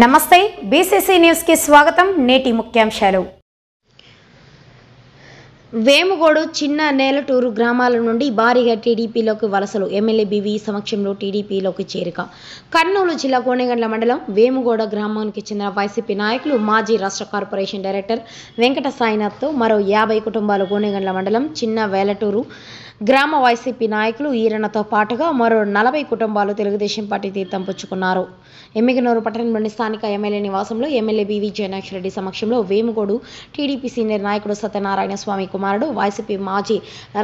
నమస్తే BCC news కి స్వాగతం. నేటి ముఖ్యాంశాలు. వేముగోడు చిన్న నేలటూరు గ్రామాల నుండి భారీగా టీడీపీలోకి వలసలు. ఎమ్మెల్యే బీవీ సమక్షంలో టీడీపీలోకి చేరిక. కర్నూలు జిల్లా కోనెగండ్ల మండలం వేముగోడ గ్రామానికి చెందిన వైసీపీ నాయకులు మాజీ రాష్ట్ర కార్పొరేషన్ డైరెక్టర్ వెంకట సాయినాథ్తో మరో 50 కుటుంబాలు కోనెగండ్ల మండలం చిన్న వేలటూరు గ్రామ వైసీపీ నాయకులు ఈరన్నతో పాటుగా మరో 40 కుటుంబాలు తెలుగుదేశం పార్టీ తీర్థం పుచ్చుకున్నారు. ఎమ్మిగనూరు పట్టణంలోని స్థానిక ఎమ్మెల్యే నివాసంలో ఎమ్మెల్యే బీవీ జయనాక్షరెడ్డి సమక్షంలో వేముగోడు టీడీపీ సీనియర్ నాయకుడు సత్యనారాయణ స్వామి కుమారుడు వైసీపీ మాజీ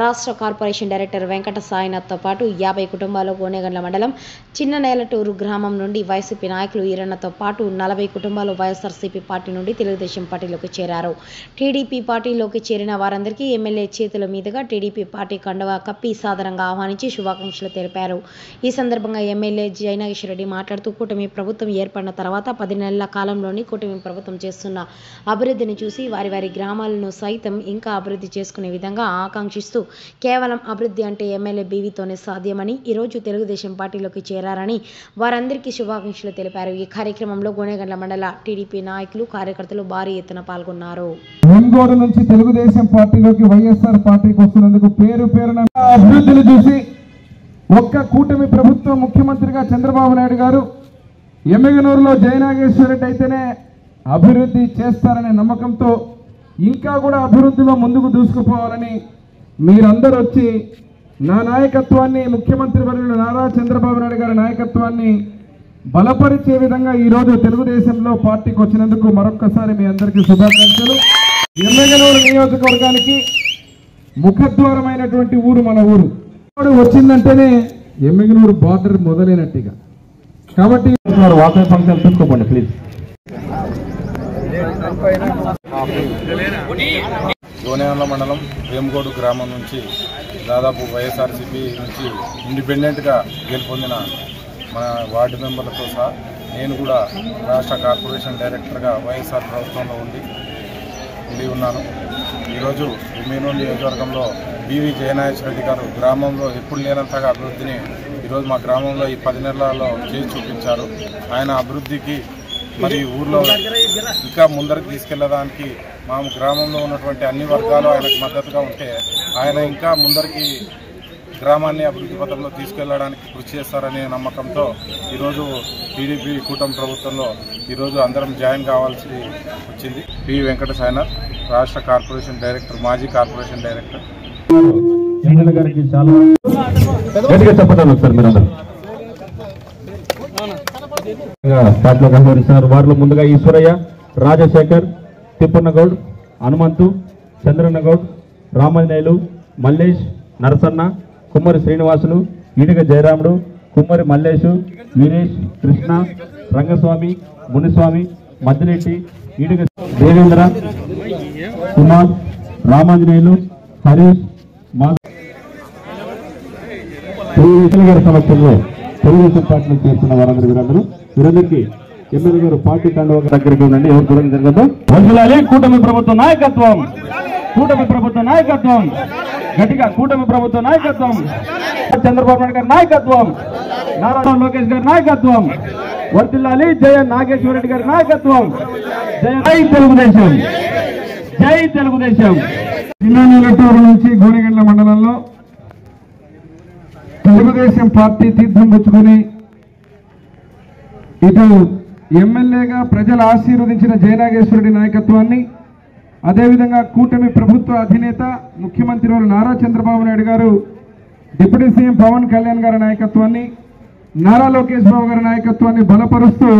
రాష్ట్ర కార్పొరేషన్ డైరెక్టర్ వెంకట సాయినాథ్తో పాటు 50 కుటుంబాలు కోనెగండ్ల మండలం చిన్న నేలటూరు గ్రామం నుండి వైసీపీ నాయకులు ఈరన్నతో పాటు 40 కుటుంబాలు వైఎస్ఆర్సీపీ పార్టీ నుండి తెలుగుదేశం పార్టీలోకి చేరారు. టీడీపీ పార్టీలోకి చేరిన వారందరికీ ఎమ్మెల్యే చేతుల మీదుగా టీడీపీ పార్టీ కండువా కప్పి సాదరంగా ఆహ్వానించి శుభాకాంక్షలు తెలిపారు. ఈ సందర్భంగా ఎమ్మెల్యే జయనాగేశ్వరరెడ్డి మాట్లాడుతూ కూటమి ప్రభుత్వం ఏర్పడిన తర్వాత 10 నెలల కాలంలోని కూటమి ప్రభుత్వం చేస్తున్న అభివృద్ధిని చూసి వారి గ్రామాలను సైతం ఇంకా అభివృద్ధి చేసుకునే విధంగా ఆకాంక్షిస్తూ కేవలం అభివృద్ధి అంటే ఎమ్మెల్యే బీవీతోనే సాధ్యమని ఈరోజు తెలుగుదేశం పార్టీలోకి చేరారని వారందరికీ శుభాకాంక్షలు తెలిపారు. ఈ కార్యక్రమంలో కోనెగండ్ల మండల టీడీపీ నాయకులు కార్యకర్తలు భారీ ఎత్తున పాల్గొన్నారు. వెంగోడు నుంచి తెలుగుదేశం పార్టీలోకి వైఎస్ఆర్ పార్టీకి వస్తున్నందుకు పేరున అభివృద్ధిని చూసి ఒక్క కూటమి ప్రభుత్వం ముఖ్యమంత్రిగా చంద్రబాబు నాయుడు గారు ఎమ్మిగనూరులో జయనాగేశ్వరరెడ్డి అయితేనే అభివృద్ధి చేస్తారనే నమ్మకంతో ఇంకా కూడా అభివృద్ధిలో ముందుకు దూసుకుపోవాలని మీరందరూ వచ్చి నా నాయకత్వాన్ని ముఖ్యమంత్రి వర్యులు నారా చంద్రబాబు నాయుడు గారి నాయకత్వాన్ని బలపరిచే విధంగా ఈరోజు తెలుగుదేశంలో పార్టీకి వచ్చినందుకు మరొక్కసారి మీ అందరికీ శుభాకాంక్షలు. ఎమ్మిగనూరు నియోజకవర్గానికి ముఖద్వారమైనటువంటి ఊరు మన ఊరు. వచ్చిందంటేనే ఎమ్మిగనూరు బార్డర్ మొదలైనట్టుగా. కాబట్టి వాకర్ ఫంక్షన్ చూసుకోండి ప్లీజ్. కోనెగండ్ల మండలం వేముగోడు గ్రామం నుంచి దాదాపు వైఎస్ఆర్సీపీ నుంచి ఇండిపెండెంట్గా గెలుపొందిన మన వార్డు మెంబర్లతో సహా నేను కూడా రాష్ట్ర కార్పొరేషన్ డైరెక్టర్గా వైఎస్ఆర్ ప్రభుత్వంలో ఉండి ఉన్నాను. ఈరోజు ఎమ్మిగనూరు నియోజకవర్గంలో బీవీ జయనాగేశ్వరరెడ్డి గారు గ్రామంలో ఎప్పుడు లేనంతగా అభివృద్ధిని ఈరోజు మా గ్రామంలో ఈ 10 నెలలలో చేసి చూపించారు. ఆయన అభివృద్ధికి మరి ఊర్లో ఇంకా ముందరికి తీసుకెళ్లడానికి మా గ్రామంలో ఉన్నటువంటి అన్ని వర్గాలు ఆయనకు మద్దతుగా ఉంటే ఆయన ఇంకా ముందరికి గ్రామాన్ని అభివృద్ధి పథంలో తీసుకెళ్లడానికి కృషి చేస్తారనే నమ్మకంతో ఈరోజు టీడీపీ కూటమి ప్రభుత్వంలో ఈరోజు అందరం జాయిన్ కావాల్సి వచ్చింది. పి వెంకట సాయినాథ్ రాష్ట్ర కార్పొరేషన్ డైరెక్టర్, మాజీ కార్పొరేషన్ డైరెక్టర్. గారికి చాలా గట్టిగా చెప్పండి సార్. మీరందరూ పార్టీలో కనబడిస్తున్నారు. వారిలో ముందుగా ఈశ్వరయ్య, రాజశేఖర్, తిప్పన్నగౌడ్, హనుమంతు, చంద్రన్నగౌడ్, రామాంజనేయులు, మల్లేష్, నరసన్న, కుమ్మరి శ్రీనివాసులు, ఈడిగ జయరాముడు, కుమ్మరి మల్లేషు, వీరేష్, కృష్ణ, రంగస్వామి, మునిస్వామి, మద్దిరెడ్డి, ఈడిగ దేవేంద్ర, కుమార్, రామాంజనేయులు, హరీష్, గారి సమక్షంలో తెలుగుదేశం పార్టీలో చేస్తున్న వీరందరికీ ఎమ్మెల్యే గారు పార్టీ కండువా దగ్గరికి ఉండండి. ఎవరు కూడా జరగదు. వందలాలి కూటమి ప్రభుత్వ నాయకత్వం, కూటమి ప్రభుత్వ నాయకత్వం, గట్టిగా కూటమి ప్రభుత్వ నాయకత్వం, చంద్రబాబు నాయుడు గారి నాయకత్వం, నారా లోకేష్ గారి నాయకత్వం, వర్తిల్లాలి జయ నాగేశ్వరరెడ్డి గారి నాయకత్వం. జై తెలుగుదేశం, జై తెలుగుదేశం. చిన్ననేలటూరు నుంచి కోనెగండ్ల మండలంలో తెలుగుదేశం పార్టీ తీర్థం పుచ్చుకుని ఇటు ఎమ్మెల్యేగా ప్రజలు ఆశీర్వదించిన జయనాగేశ్వరరెడ్డి నాయకత్వాన్ని, అదేవిధంగా కూటమి ప్రభుత్వ అధినేత ముఖ్యమంత్రి నారా చంద్రబాబు నాయుడు గారు, డిప్యూటీ సీఎం పవన్ కళ్యాణ్ గారి నాయకత్వాన్ని, నారా లోకేష్ బాబు గారి నాయకత్వాన్ని బలపరుస్తూ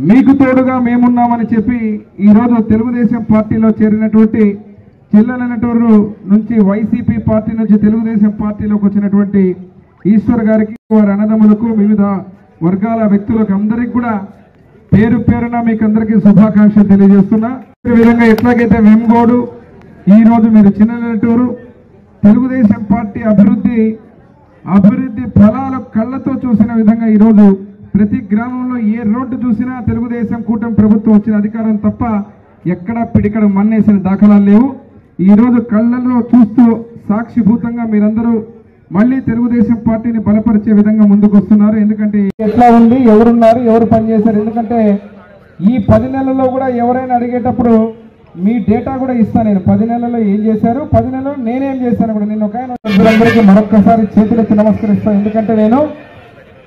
మీకు తోడుగా మేమున్నామని చెప్పి ఈరోజు తెలుగుదేశం పార్టీలో చేరినటువంటి చిల్లనటూరు నుంచి వైసీపీ పార్టీ నుంచి తెలుగుదేశం పార్టీలోకి వచ్చినటువంటి ఈశ్వర్ గారికి, వారి అన్నదమ్ములకు, వివిధ వర్గాల వ్యక్తులకు అందరికీ కూడా పేరున మీకు అందరికీ శుభాకాంక్షలు తెలియజేస్తున్నా. ఈ విధంగా ఎట్లాగైతే వెంగోడు ఈరోజు మీరు చిన్ననటూరు తెలుగుదేశం పార్టీ అభివృద్ధి ఫలాలు కళ్ళతో చూసిన విధంగా ఈరోజు ప్రతి గ్రామంలో ఏ రోడ్డు చూసినా తెలుగుదేశం కూటమి ప్రభుత్వం వచ్చిన అధికారం తప్ప ఎక్కడా పిడికడ మన్నేసిన దాఖలాలు లేవు. ఈరోజు కళ్ళల్లో చూస్తూ సాక్షిభూతంగా మీరందరూ మళ్ళీ తెలుగుదేశం పార్టీని బలపరిచే విధంగా ముందుకు వస్తున్నారు. ఎందుకంటే ఎట్లా ఉంది, ఎవరున్నారు, ఎవరు పనిచేశారు. ఎందుకంటే ఈ 10 నెలల్లో కూడా ఎవరైనా అడిగేటప్పుడు మీ డేటా కూడా ఇస్తాను. నేను 10 నెలల్లో ఏం చేశారు, 10 నెలల్లో నేనేం చేశాను కూడా. నేను ఒక అందరికీ మరొక్కసారి చేతులెత్తి నమస్కరిస్తాను. ఎందుకంటే నేను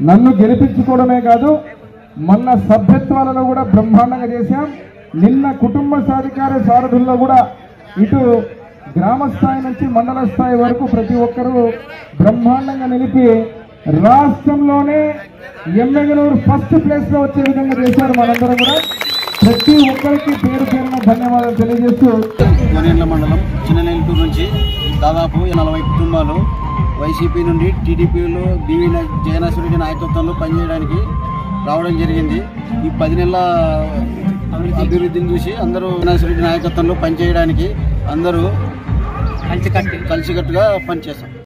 నన్ను గెలిపించుకోవడమే కాదు, మొన్న సభ్యత్వాలలో కూడా బ్రహ్మాండంగా చేశాం. నిన్న కుటుంబ సాధికార సారథుల్లో కూడా ఇటు గ్రామ స్థాయి నుంచి మండల స్థాయి వరకు ప్రతి ఒక్కరూ బ్రహ్మాండంగా నిలిపి రాష్ట్రంలోనే ఎమ్మెగనూరు ఫస్ట్ ప్లేస్ లో వచ్చే విధంగా చేశారు. మనందరం కూడా ప్రతి ఒక్కరికి పేరు పేరున ధన్యవాదాలు తెలియజేస్తూ కోనేండ్ల మండలం చిన్ననేలటూరు నుంచి దాదాపు 40 కుటుంబాలు వైసీపీ నుండి టీడీపీలో బివి జయనాశ్వరరెడ్డి నాయకత్వంలో పనిచేయడానికి రావడం జరిగింది. ఈ 10 నెలల అభివృద్ధిని చూసి అందరూ జయనాశ్వరరెడ్డి నాయకత్వంలో పనిచేయడానికి అందరూ కలిసికట్టుగా పనిచేస్తాం.